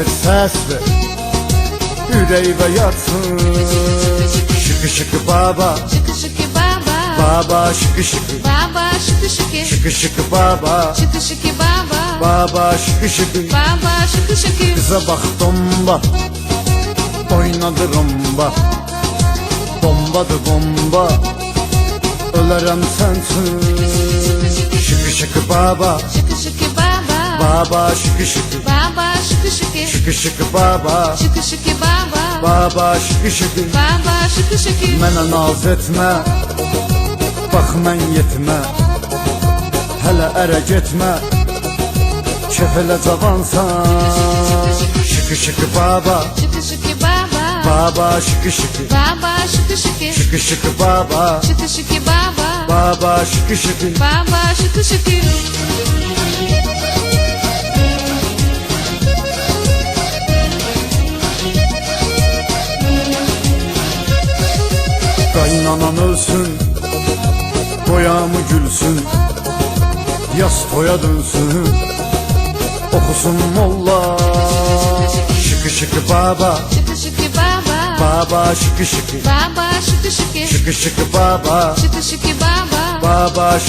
ver, ses ver, yüreğime yatsın. Şıkı şıkı baba, Şıkı şıkı baba, baba şıkı şıkı, baba şıkı şıkı, şıkı şıkı baba, şıkı şıkı baba, baba şıkı şıkı. baba şıkı şıkı. Kıza bak domba, oynadı romba, bombadı bomba, ölerem sensin. Şıkı şıkı baba, Şıkı şıkı baba, baba şıkı şıkı, baba şıkı şıkı, şıkı şıkı baba, şıkı şıkı baba, baba şıkı şıkı. baba şıkı şıkı. Mənə naz etmə, bax mən yetmə, hələ ərə getmə, kefələ cavansan. Şıkı şıkı baba, Şıkı şıkı baba, baba şıkı şıkı, baba şıkı şıkı, şıkı şıkı baba, şıkı şıkı baba, baba şıkı şıkı. baba şıkı şıkı. Qaynanan ölsün, boyamı gülsün, yaz toya dönsün, okusun molla. Şıkı şıkı baba, Şıkı şıkı baba, baba şıkı şıkı, baba şıkı şıkı, şıkı şıkı baba, şıkı şıkı baba, baba şıkı.